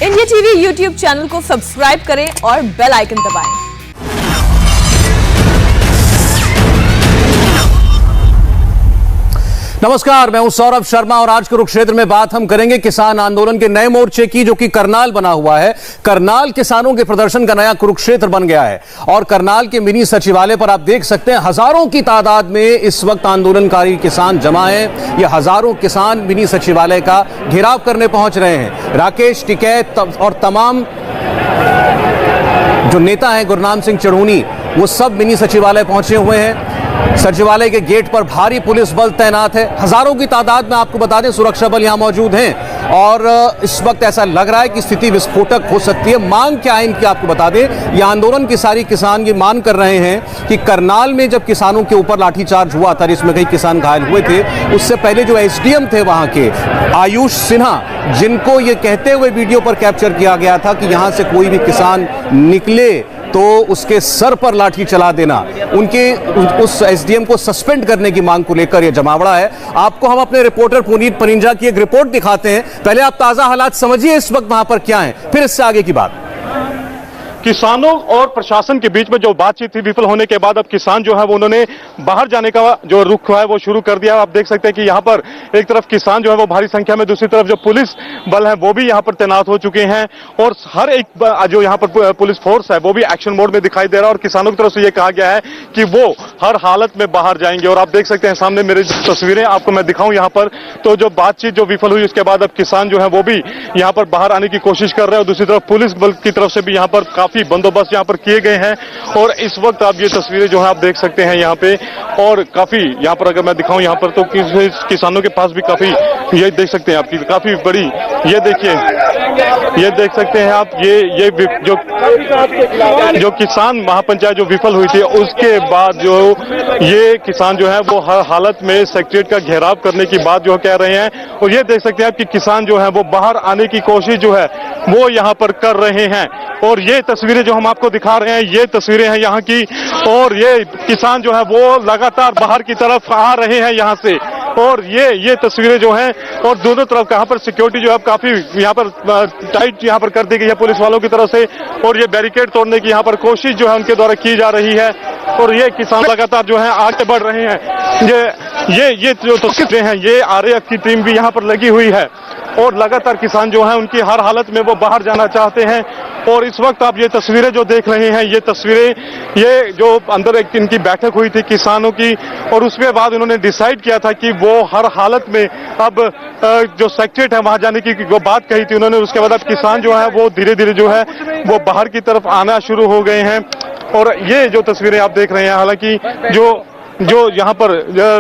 India TV YouTube channel को subscribe करें और बेल आइकन दबाएं। नमस्कार, मैं हूं सौरभ शर्मा और आज कुरुक्षेत्र में बात हम करेंगे किसान आंदोलन के नए मोर्चे की, जो कि करनाल बना हुआ है। करनाल किसानों के प्रदर्शन का नया कुरुक्षेत्र बन गया है और करनाल के मिनी सचिवालय पर आप देख सकते हैं हजारों की तादाद में इस वक्त आंदोलनकारी किसान जमा हैं। ये हजारों किसान मिनी सचिवालय का घेराव करने पहुंच रहे हैं। राकेश टिकैत और तमाम जो नेता हैं, गुरनाम सिंह चढ़ूनी, वो सब मिनी सचिवालय पहुंचे हुए हैं। सचिवालय के गेट पर भारी पुलिस बल तैनात है। हजारों की तादाद में आपको बता दें सुरक्षा बल यहां मौजूद हैं और इस वक्त ऐसा लग रहा है कि स्थिति विस्फोटक हो सकती है। मांग क्या है इनकी आपको बता दें। यह आंदोलन की सारी किसान ये मांग कर रहे हैं कि करनाल में जब किसानों के ऊपर लाठीचार्ज हुआ था, जिसमें कई किसान घायल हुए थे, उससे पहले जो एसडीएम थे वहां के आयुष सिन्हा, जिनको ये कहते हुए वीडियो पर कैप्चर किया गया था कि यहां से कोई भी किसान निकले तो उसके सर पर लाठी चला देना, उस एसडीएम को सस्पेंड करने की मांग को लेकर यह जमावड़ा है। आपको हम अपने रिपोर्टर पुनीत परिंजा की एक रिपोर्ट दिखाते हैं। पहले आप ताजा हालात समझिए इस वक्त वहां पर क्या है, फिर इससे आगे की बात। किसानों और प्रशासन के बीच में जो बातचीत थी विफल होने के बाद अब किसान जो है वो उन्होंने बाहर जाने का जो रुख है वो शुरू कर दिया। आप देख सकते हैं कि यहाँ पर एक तरफ किसान जो है वो भारी संख्या में, दूसरी तरफ जो पुलिस बल है वो भी यहाँ पर तैनात हो चुके हैं और हर एक जो यहाँ पर पुलिस फोर्स है वो भी एक्शन मोड में दिखाई दे रहा है और किसानों की तरफ से ये कहा गया है कि वो हर हालत में बाहर जाएंगे। और आप देख सकते हैं सामने मेरी तस्वीरें आपको मैं दिखाऊं यहाँ पर, तो जो बातचीत जो विफल हुई उसके बाद अब किसान जो है वो भी यहाँ पर बाहर आने की कोशिश कर रहे हैं और दूसरी तरफ पुलिस बल की तरफ से भी यहाँ पर काफी बंदोबस्त यहाँ पर किए गए हैं। और इस वक्त आप ये तस्वीरें जो है आप देख सकते हैं यहाँ पे, और काफी यहाँ पर अगर मैं दिखाऊं यहाँ पर तो किसानों के पास भी काफी, ये देख सकते हैं आपकी काफी बड़ी, ये देखिए, ये देख सकते हैं आप, ये जो किसान महापंचायत जो विफल हुई थी उसके बाद जो ये किसान जो है वो हर हालत में सेक्रेटरीट का घेराव करने की बात जो कह रहे हैं। और ये देख सकते हैं आप कि किसान जो है वो बाहर आने की कोशिश जो है वो यहाँ पर कर रहे हैं। और ये तस्वीरें जो हम आपको दिखा रहे हैं ये तस्वीरें हैं यहाँ की, और ये किसान जो है वो लगातार बाहर की तरफ आ रहे हैं यहाँ से। और ये तस्वीरें जो हैं, और दोनों तरफ यहाँ पर सिक्योरिटी जो है काफी यहाँ पर टाइट यहाँ पर कर दी गई है पुलिस वालों की तरफ से, और ये बैरिकेड तोड़ने की यहाँ पर कोशिश जो है उनके द्वारा की जा रही है। और ये किसान लगातार जो है आगे बढ़ रहे हैं। ये जो तस्वीरें हैं, ये आरएएफ की टीम भी यहाँ पर लगी हुई है और लगातार किसान जो है उनकी हर हालत में वो बाहर जाना चाहते हैं। और इस वक्त आप ये तस्वीरें जो देख रहे हैं, ये तस्वीरें, ये जो अंदर एक इनकी बैठक हुई थी किसानों की, और उसके बाद उन्होंने डिसाइड किया था कि वो हर हालत में अब जो सेक्रेटरीट है वहां जाने की वो बात कही थी उन्होंने। उसके बाद अब किसान जो है वो धीरे धीरे जो है वो बाहर की तरफ आना शुरू हो गए हैं। और ये जो तस्वीरें आप देख रहे हैं, हालांकि जो यहाँ पर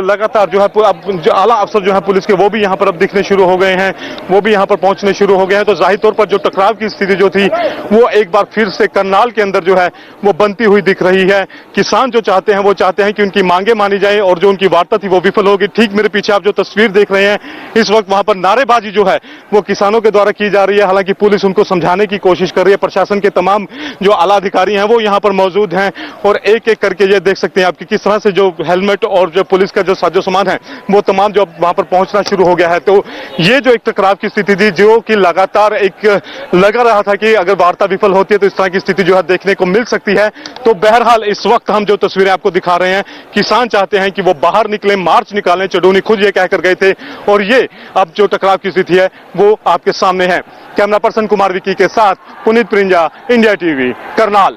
लगातार जो है अब जो आला अफसर जो है पुलिस के वो भी यहाँ पर अब दिखने शुरू हो गए हैं, वो भी यहाँ पर पहुंचने शुरू हो गए हैं। तो जाहिर तौर पर जो टकराव की स्थिति जो थी वो एक बार फिर से करनाल के अंदर जो है वो बनती हुई दिख रही है। किसान जो चाहते हैं वो चाहते हैं कि उनकी मांगे मानी जाए और जो उनकी वार्ता थी वो विफल होगी। ठीक मेरे पीछे आप जो तस्वीर देख रहे हैं, इस वक्त वहां पर नारेबाजी जो है वो किसानों के द्वारा की जा रही है। हालांकि पुलिस उनको समझाने की कोशिश कर रही है, प्रशासन के तमाम जो आला अधिकारी हैं वो यहाँ पर मौजूद हैं और एक एक करके ये देख सकते हैं आप कि किस तरह से जो हेलमेट और जो पुलिस का जो साजो सामान है वो तमाम जो वहां पर पहुंचना शुरू हो गया है। तो ये जो एक टकराव की स्थिति थी जो कि लगातार एक लगा रहा था कि अगर वार्ता विफल होती है तो इस तरह की स्थिति जो है देखने को मिल सकती है। तो बहरहाल इस वक्त हम जो तस्वीरें आपको दिखा रहे हैं, किसान चाहते हैं कि वो बाहर निकले, मार्च निकालें। चढ़ूनी खुद ये कहकर गए थे और ये अब जो टकराव की स्थिति है वो आपके सामने है। कैमरा पर्सन कुमार विकी के साथ पुनीत परिंजा, इंडिया टीवी, करनाल।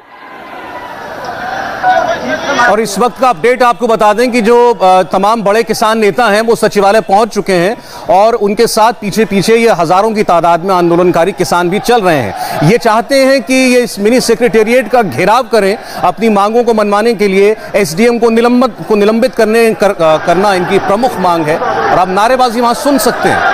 और इस वक्त का अपडेट आपको बता दें कि जो तमाम बड़े किसान नेता हैं वो सचिवालय पहुंच चुके हैं और उनके साथ पीछे पीछे ये हजारों की तादाद में आंदोलनकारी किसान भी चल रहे हैं। ये चाहते हैं कि ये इस मिनी सेक्रेटेरिएट का घेराव करें अपनी मांगों को मनवाने के लिए। एसडीएम को निलंबित करना इनकी प्रमुख मांग है और आप नारेबाजी वहां सुन सकते हैं।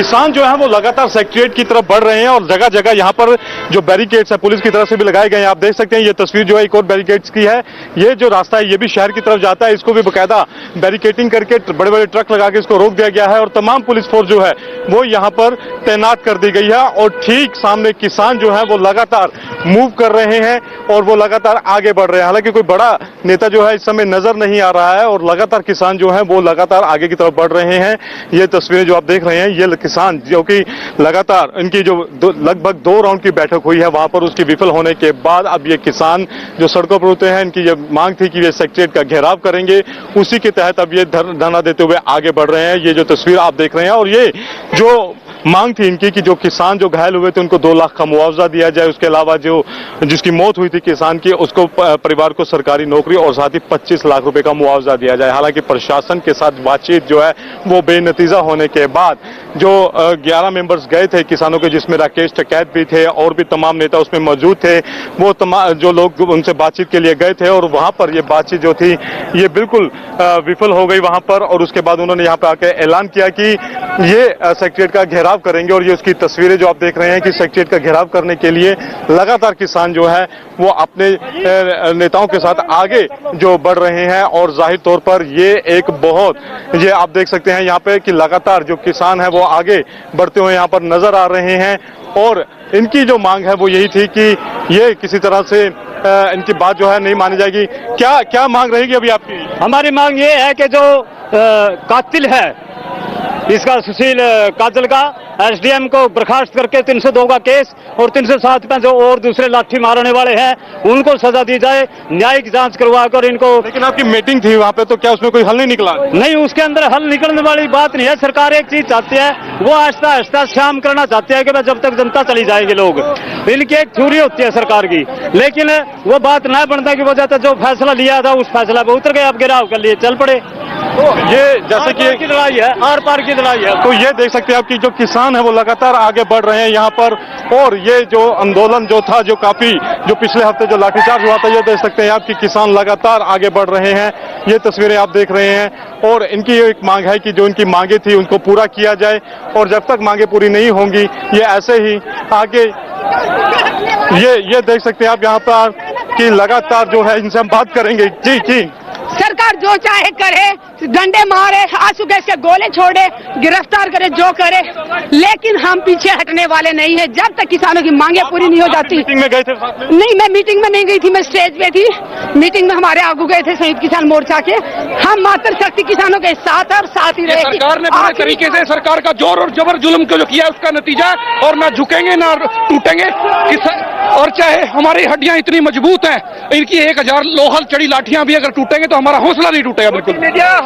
किसान जो है वो लगातार सेक्रेटरीट की तरफ बढ़ रहे हैं और जगह जगह यहाँ पर जो बैरिकेड्स है पुलिस की तरफ से भी लगाए गए हैं। आप देख सकते हैं ये तस्वीर जो है एक और बैरिकेड्स की है। ये जो रास्ता है ये भी शहर की तरफ जाता है, इसको भी बाकायदा बैरिकेडिंग करके बड़े बड़े ट्रक लगा के इसको रोक दिया गया है और तमाम पुलिस फोर्स जो है वो यहाँ पर तैनात कर दी गई है। और ठीक सामने किसान जो है वो लगातार मूव कर रहे हैं और वो लगातार आगे बढ़ रहे हैं। हालांकि कोई बड़ा नेता जो है इस समय नजर नहीं आ रहा है और लगातार किसान जो है वो लगातार आगे की तरफ बढ़ रहे हैं। ये तस्वीरें जो आप देख रहे हैं ये किसान जो कि लगातार इनकी जो लगभग 2 राउंड की बैठक हुई है वहां पर उसकी विफल होने के बाद अब ये किसान जो सड़कों पर उतरे हैं, इनकी ये मांग थी कि ये सेक्रेटरीट का घेराव करेंगे, उसी के तहत अब ये धरना देते हुए आगे बढ़ रहे हैं। ये जो तस्वीर आप देख रहे हैं और ये जो मांग थी इनकी कि जो किसान जो घायल हुए थे उनको 2 लाख का मुआवजा दिया जाए, उसके अलावा जो जिसकी मौत हुई थी किसान की उसको परिवार को सरकारी नौकरी और साथ ही 25 लाख रुपए का मुआवजा दिया जाए। हालांकि प्रशासन के साथ बातचीत जो है वो बेनतीजा होने के बाद जो 11 मेंबर्स गए थे किसानों के, जिसमें राकेश टिकैत भी थे और भी तमाम नेता उसमें मौजूद थे, वो तमाम जो लोग उनसे बातचीत के लिए गए थे और वहां पर ये बातचीत जो थी ये बिल्कुल विफल हो गई वहां पर। और उसके बाद उन्होंने यहाँ पे आके ऐलान किया कि ये सेक्रेटरीट का घेराव करेंगे और ये उसकी तस्वीरें जो आप देख रहे हैं कि सेक्रेटरीट का घेराव करने के लिए लगातार किसान जो है वो अपने नेताओं के साथ आगे जो बढ़ रहे हैं। और जाहिर तौर पर ये एक बहुत ये आप देख सकते हैं यहाँ पे कि लगातार जो किसान है वो आगे बढ़ते हुए यहाँ पर नजर आ रहे हैं और इनकी जो मांग है वो यही थी कि ये किसी तरह से इनकी बात जो है नहीं मानी जाएगी। क्या क्या मांग रहेगी अभी आपकी? हमारी मांग ये है कि जो कातिल है इसका सुशील काजल का एसडीएम को बर्खास्त करके 302 का केस और 307 का जो और दूसरे लाठी मारने वाले हैं उनको सजा दी जाए, न्यायिक जांच करवाकर इनको। लेकिन आपकी मीटिंग थी वहाँ पे तो क्या उसमें कोई हल नहीं निकला? नहीं, उसके अंदर हल निकलने वाली बात नहीं है। सरकार एक चीज चाहती है, वो आहिस्ता आहिस्ता शाम करना चाहती है कि जब तक जनता चली जाएगी लोग। इनकी एक थ्योरी होती है सरकार की, लेकिन वो बात न बनने की वजह से जो फैसला लिया था उस फैसला पे उतर गए, अब गिराव कर लिए चल पड़े। तो ये जैसे कि लड़ाई है, आर पार की लड़ाई है। तो ये देख सकते हैं आप कि जो किसान है वो लगातार आगे बढ़ रहे हैं यहाँ पर। और ये जो आंदोलन जो था जो काफी जो पिछले हफ्ते जो लाठीचार्ज हुआ था, ये देख सकते हैं आप कि किसान लगातार आगे बढ़ रहे हैं। ये तस्वीरें आप देख रहे हैं और इनकी एक मांग है कि जो इनकी मांगे थी उनको पूरा किया जाए और जब तक मांगे पूरी नहीं होंगी ये ऐसे ही आगे। ये देख सकते हैं आप यहाँ पर कि लगातार जो है इनसे हम बात करेंगे। जी जी, सरकार जो चाहे करे, डंडे मारे, आंसू गैस के गोले छोड़े, गिरफ्तार करे, जो करे, लेकिन हम पीछे हटने वाले नहीं है जब तक किसानों की मांगे पूरी नहीं हो जाती। मीटिंग में गए थे साथ में? नहीं, मैं मीटिंग में नहीं गई थी, मैं स्टेज पे थी। मीटिंग में हमारे आगू गए थे संयुक्त किसान मोर्चा के। हम मात्र शक्ति किसानों के साथ और साथ ही रहेगी। सरकार ने पूरे तरीके से सरकार का जोर और जबर जुल्म को जो किया उसका नतीजा, और ना झुकेंगे ना टूटेंगे। और चाहे हमारी हड्डियां इतनी मजबूत हैं, इनकी 1000 लोहल चढ़ी लाठियां भी अगर टूटेंगे तो हमारा हौसला नहीं टूटेगा। बिल्कुल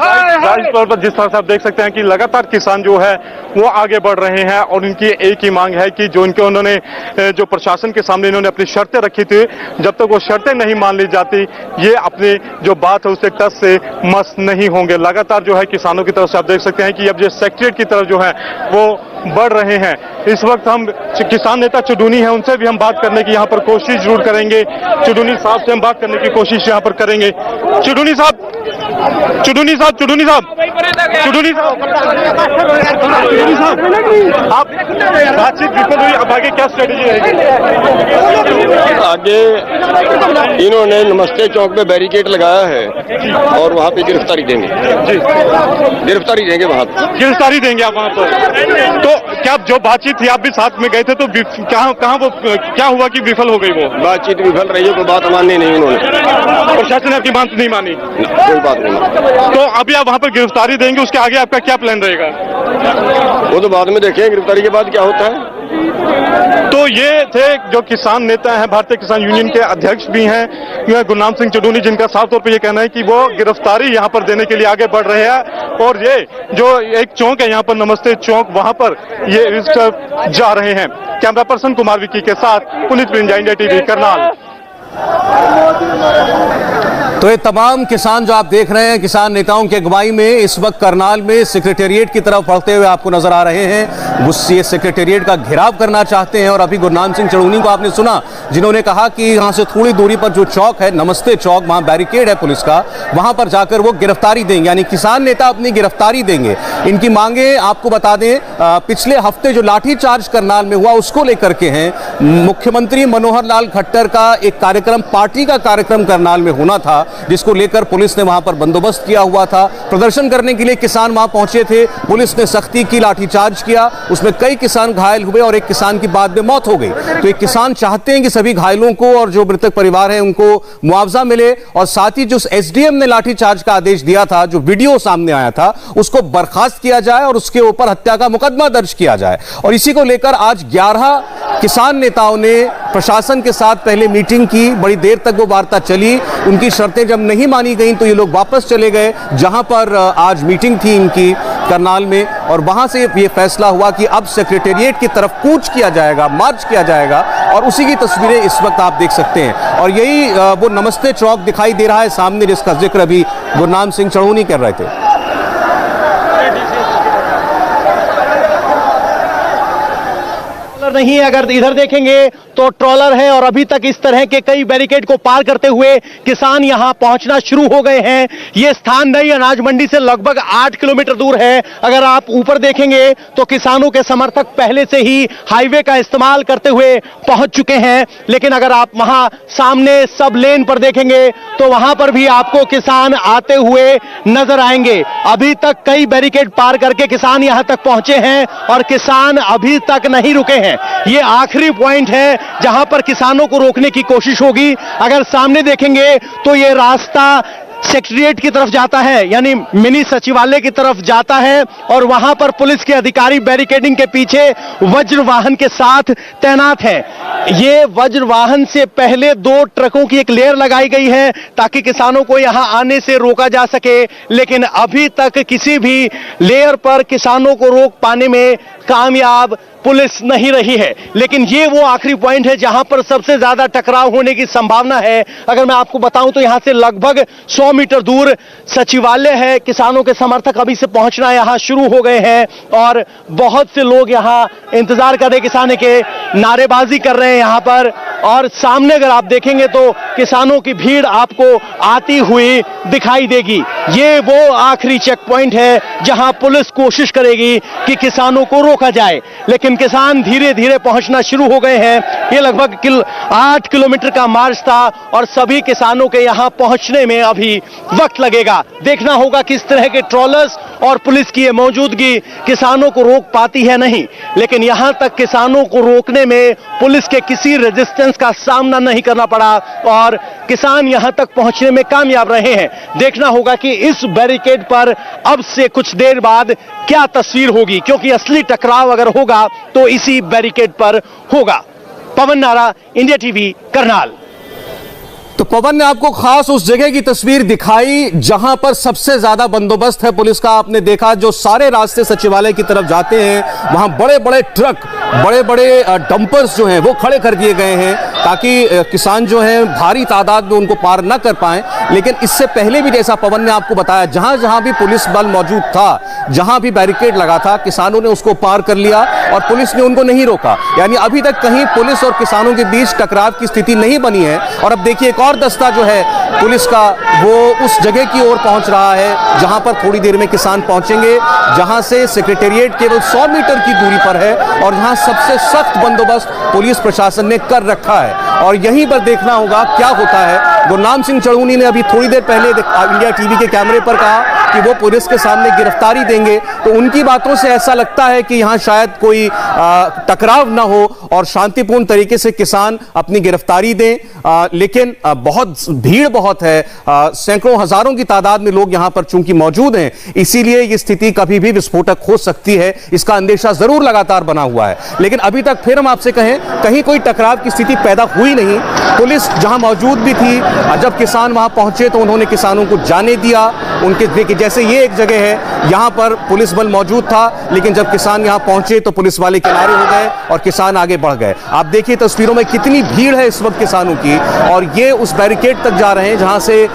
जाहिर तौर पर जिस तरह से आप देख सकते हैं कि लगातार किसान जो है वो आगे बढ़ रहे हैं और इनकी एक ही मांग है कि जो इनके उन्होंने जो प्रशासन के सामने इन्होंने अपनी शर्तें रखी थी, जब तक वो शर्तें नहीं मान ली जाती ये अपनी जो बात है उससे टस से मस नहीं होंगे। लगातार जो है किसानों की तरफ से आप देख सकते हैं कि अब ये सेक्रेटरीट की तरफ जो है वो बढ़ रहे हैं। इस वक्त हम किसान नेता चुडूनी है उनसे भी हम बात करने की यहाँ पर कोशिश जरूर करेंगे। चुडूनी साहब से हम बात करने की कोशिश यहाँ पर करेंगे। चुडूनी साहब, चुडूनी साहब, चुडूनी साहब, चुडूनी साहब, आप बातचीत विफल हुई, अब आगे क्या स्ट्रेटेजी रहेगी? आगे इन्होंने नमस्ते चौक पे बैरिकेड लगाया है और वहाँ पे गिरफ्तारी देंगे। जी, गिरफ्तारी देंगे, वहाँ गिरफ्तारी देंगे आप वहाँ पर। तो क्या जो बातचीत थी आप भी साथ में गए थे तो कहाँ वो क्या हुआ कि विफल हो गई? वो बातचीत विफल रही है, कोई बात माननी नहीं उन्होंने। प्रशासन ने आपकी बात नहीं मानी? कोई बात नहीं। तो अभी आप वहाँ पर गिरफ्तारी देंगे, उसके आगे आपका क्या प्लान रहेगा? वो तो बाद में देखेंगे गिरफ्तारी के बाद क्या होता है। तो ये थे जो किसान नेता हैं, भारतीय किसान यूनियन के अध्यक्ष भी हैं गुरनाम सिंह चुडूनी, जिनका साफ तौर पे ये कहना है कि वो गिरफ्तारी यहाँ पर देने के लिए आगे बढ़ रहे हैं। और ये जो एक चौक है यहाँ पर नमस्ते चौक, वहां पर ये जा रहे हैं। कैमरा पर्सन कुमार विक्की के साथ पुनीत पिंजा, इंडिया टीवी, करनाल। तो ये तमाम किसान जो आप देख रहे हैं, किसान नेताओं की अगुवाई में इस वक्त करनाल में सेक्रेटेरिएट की तरफ बढ़ते हुए आपको नजर आ रहे हैं। ये सेक्रेटेरिएट का घेराव करना चाहते हैं। और अभी गुरनाम सिंह चढ़ूनी को आपने सुना, जिन्होंने कहा कि यहाँ से थोड़ी दूरी पर जो चौक है, नमस्ते चौक, वहाँ बैरिकेड है पुलिस का, वहाँ पर जाकर वो गिरफ्तारी देंगे, यानी किसान नेता अपनी गिरफ्तारी देंगे। इनकी मांगे आपको बता दें, पिछले हफ्ते जो लाठीचार्ज करनाल में हुआ उसको लेकर के हैं। मुख्यमंत्री मनोहर लाल खट्टर का एक कार्यक्रम, पार्टी का कार्यक्रम करनाल में होना था, जिसको लेकर पुलिस ने वहां पर बंदोबस्त किया हुआ था। प्रदर्शन करने के लिए किसान वहां पहुंचे थे, पुलिस ने सख्ती की, लाठीचार्ज किया, उसमें कई किसान घायल हुए और एक किसान की बाद में मौत हो गई। तो एक किसान चाहते हैं कि सभी घायलों को और जो मृतक परिवार है उनको मुआवजा मिले, और साथ ही जो एसडीएम ने लाठीचार्ज का आदेश दिया था, जो वीडियो सामने आया था, उसको बर्खास्त किया जाए और उसके ऊपर हत्या का मुकदमा दर्ज किया जाए। और इसी को लेकर आज 11 किसान नेताओं ने प्रशासन के साथ पहले मीटिंग की, बड़ी देर तक वो वार्ता चली। उनकी शर्तें जब नहीं मानी गई तो ये लोग वापस चले गए, जहां पर आज मीटिंग थी इनकी करनाल में, और वहां से ये फैसला हुआ कि अब सेक्रेटेरिएट की तरफ कूच किया जाएगा, मार्च किया जाएगा। और उसी की तस्वीरें इस वक्त आप देख सकते हैं। और यही वो नमस्ते चौक दिखाई दे रहा है सामने, जिसका जिक्र अभी गुरनाम सिंह चढ़ूनी कर रहे थे। नहीं, अगर इधर देखेंगे तो ट्रॉलर है और अभी तक इस तरह के कई बैरिकेड को पार करते हुए किसान यहां पहुंचना शुरू हो गए हैं। ये स्थान नई अनाज मंडी से लगभग 8 किलोमीटर दूर है। अगर आप ऊपर देखेंगे तो किसानों के समर्थक पहले से ही हाईवे का इस्तेमाल करते हुए पहुंच चुके हैं, लेकिन अगर आप वहां सामने सब लेन पर देखेंगे तो वहां पर भी आपको किसान आते हुए नजर आएंगे। अभी तक कई बैरिकेड पार करके किसान यहां तक पहुंचे हैं और किसान अभी तक नहीं रुके हैं। ये आखिरी पॉइंट है जहां पर किसानों को रोकने की कोशिश होगी। अगर सामने देखेंगे तो ये रास्ता सेक्रेटेरिएट की तरफ जाता है, यानी मिनी सचिवालय की तरफ जाता है, और वहां पर पुलिस के अधिकारी बैरिकेडिंग के पीछे वज्र वाहन के साथ तैनात हैं। ये वज्र वाहन से पहले 2 ट्रकों की एक लेयर लगाई गई है ताकि किसानों को यहां आने से रोका जा सके, लेकिन अभी तक किसी भी लेयर पर किसानों को रोक पाने में कामयाब पुलिस नहीं रही है। लेकिन ये वो आखिरी पॉइंट है जहां पर सबसे ज्यादा टकराव होने की संभावना है। अगर मैं आपको बताऊं तो यहां से लगभग 100 मीटर दूर सचिवालय है। किसानों के समर्थक अभी से पहुंचना यहां शुरू हो गए हैं और बहुत से लोग यहां इंतजार कर रहे, किसान के नारेबाजी कर रहे हैं यहां पर। और सामने अगर आप देखेंगे तो किसानों की भीड़ आपको आती हुई दिखाई देगी। ये वो आखिरी चेक पॉइंट है जहां पुलिस कोशिश करेगी कि किसानों को रोका जाए, लेकिन किसान धीरे धीरे पहुंचना शुरू हो गए हैं। ये लगभग 8 किलोमीटर का मार्च था और सभी किसानों के यहां पहुंचने में अभी वक्त लगेगा। देखना होगा किस तरह के ट्रॉलर्स और पुलिस की ये मौजूदगी किसानों को रोक पाती है नहीं, लेकिन यहां तक किसानों को रोकने में पुलिस के किसी रेजिस्टेंस का सामना नहीं करना पड़ा और किसान यहां तक पहुंचने में कामयाब रहे हैं। देखना होगा कि इस बैरिकेड पर अब से कुछ देर बाद क्या तस्वीर होगी, क्योंकि असली टकराव अगर होगा तो इसी बैरिकेड पर होगा। पवन नारा, इंडिया टीवी, करनाल। तो पवन ने आपको खास उस जगह की तस्वीर दिखाई जहां पर सबसे ज्यादा बंदोबस्त है पुलिस का। आपने देखा जो सारे रास्ते सचिवालय की तरफ जाते हैं वहां बड़े बड़े ट्रक, बड़े बड़े डंपर्स जो हैं वो खड़े कर दिए गए हैं ताकि किसान जो हैं भारी तादाद में उनको पार न कर पाएं। लेकिन इससे पहले भी जैसा पवन ने आपको बताया, जहां जहां भी पुलिस बल मौजूद था, जहां भी बैरिकेड लगा था, किसानों ने उसको पार कर लिया और पुलिस ने उनको नहीं रोका। यानी अभी तक कहीं पुलिस और किसानों के बीच टकराव की स्थिति नहीं बनी है। और अब देखिए एक और दस्ता जो है पुलिस का वो उस जगह की ओर पहुंच रहा है जहां पर थोड़ी देर में किसान पहुंचेंगे, जहां से सेक्रेटेरिएट केवल 100 मीटर की दूरी पर है और जहां सबसे सख्त बंदोबस्त पुलिस प्रशासन ने कर रखा है। और यहीं पर देखना होगा क्या होता है। गुरनाम सिंह चढ़ूनी ने अभी थोड़ी देर पहले इंडिया टीवी के कैमरे पर कहा कि वो पुलिस के सामने गिरफ्तारी देंगे, तो उनकी बातों से ऐसा लगता है कि यहां शायद कोई टकराव ना हो और शांतिपूर्ण तरीके से किसान अपनी गिरफ्तारी दें। लेकिन बहुत भीड़ बहुत है, सैकड़ों हजारों की तादाद में लोग यहां पर चूंकि मौजूद हैं, इसीलिए ये स्थिति कभी भी विस्फोटक हो सकती है, इसका अंदेशा जरूर लगातार बना हुआ है। लेकिन अभी तक फिर हम आपसे कहें कहीं कोई टकराव की स्थिति पैदा हुई नहीं। पुलिस जहां मौजूद भी थी, जब किसान वहां पहुंचे तो उन्होंने किसानों को जाने दिया, उनके जैसे ये एक जगह है, यहाँ पर पुलिस बल मौजूद था, लेकिन जब किसान यहाँ पहुंचे तो पुलिस वाले किनारे हो गए और किसान आगे बढ़ गए। आप देखिए तस्वीरों में कितनी भीड़ है इस वक्त किसानों की, और ये उस बैरिकेड तक जा रहे हैं जहां से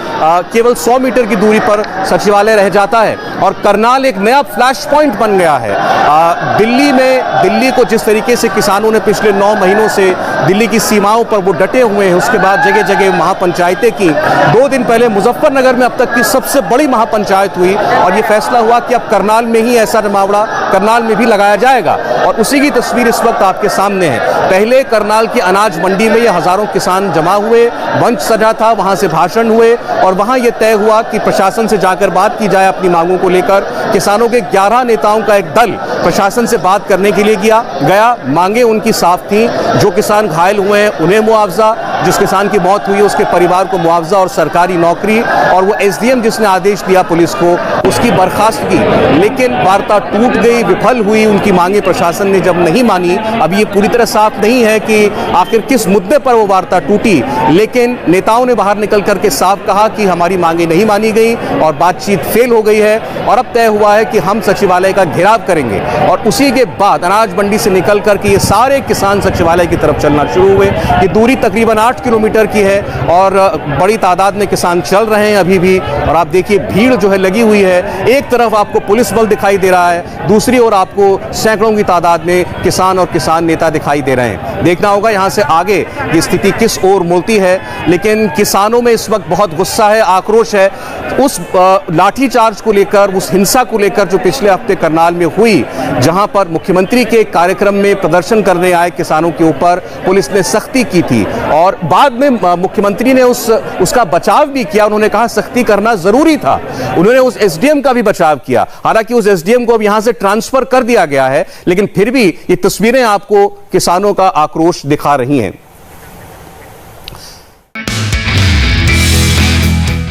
केवल 100 मीटर की दूरी पर सचिवालय रह जाता है। और करनाल एक नया फ्लैश पॉइंट बन गया है। दिल्ली को जिस तरीके से किसानों ने पिछले 9 महीनों से दिल्ली की सीमाओं पर वो डटे हुए हैं, उसके बाद जगह जगह महापंचायतें की। 2 दिन पहले मुजफ्फरनगर में अब तक की सबसे बड़ी महापंचायत हुई और ये फैसला हुआ कि अब करनाल में ही ऐसा जमावड़ा करनाल में भी लगाया जाएगा, और उसी की तस्वीर इस वक्त आपके सामने है। पहले करनाल की अनाज मंडी में ये हजारों किसान जमा हुए, मंच सजा था, वहां से भाषण हुए और वहां ये तय हुआ कि प्रशासन से जाकर बात की जाए अपनी मांगों को लेकर। किसानों के 11 नेताओं का एक दल प्रशासन से बात करने के लिए गया। मांगे उनकी साफ थी, जो किसान घायल हुए हैं उन्हें मुआवजा, जिस किसान की मौत हुई है उसके परिवार को मुआवजा और सरकारी नौकरी, और वो एसडीएम जिसने आदेश दिया पुलिस को उसकी बर्खास्तगी। लेकिन वार्ता टूट गई, विफल हुई, उनकी मांगे प्रशासन ने जब नहीं मानी। अब ये पूरी तरह साफ नहीं है कि आखिर किस मुद्दे पर वो वार्ता टूटी, लेकिन नेताओं ने बाहर निकल करके साफ कहा कि हमारी मांगे नहीं मानी गई और बातचीत फेल हो गई है, और अब तय हुआ है कि हम सचिवालय का घेराव करेंगे। और उसी के बाद अनाज मंडी से निकल करके ये सारे किसान सचिवालय की तरफ चलना शुरू हुए। ये दूरी तकरीबन 8 किलोमीटर की है और बड़ी तादाद में किसान चल रहे हैं अभी भी। और आप देखिए भीड़ जो है लगी हुई है, एक तरफ आपको पुलिस बल दिखाई दे रहा है, दूसरी ओर आपको सैकड़ों की तादाद में किसान और किसान नेता दिखाई दे रहे हैं। देखना होगा यहाँ से आगे ये स्थिति किस ओर मुड़ती है, लेकिन किसानों में इस वक्त बहुत गुस्सा है, आक्रोश है उस लाठीचार्ज को लेकर, उस हिंसा को लेकर जो पिछले हफ्ते करनाल में हुई, जहां पर मुख्यमंत्री के कार्यक्रम में प्रदर्शन करने आए किसानों के ऊपर पुलिस ने सख्ती की थी, और बाद में मुख्यमंत्री ने उसका बचाव भी किया। उन्होंने कहा सख्ती करना जरूरी था, उन्होंने उस एसडीएम का भी बचाव किया। हालांकि उस एसडीएम को अब यहां से ट्रांसफर कर दिया गया है, लेकिन फिर भी ये तस्वीरें आपको किसानों का आक्रोश दिखा रही हैं।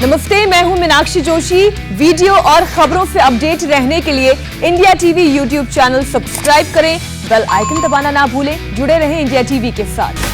नमस्ते, मैं हूं मीनाक्षी जोशी। वीडियो और खबरों से अपडेट रहने के लिए India TV YouTube channel subscribe करें, बेल आइकन दबाना ना भूलें। जुड़े रहें इंडिया टीवी के साथ।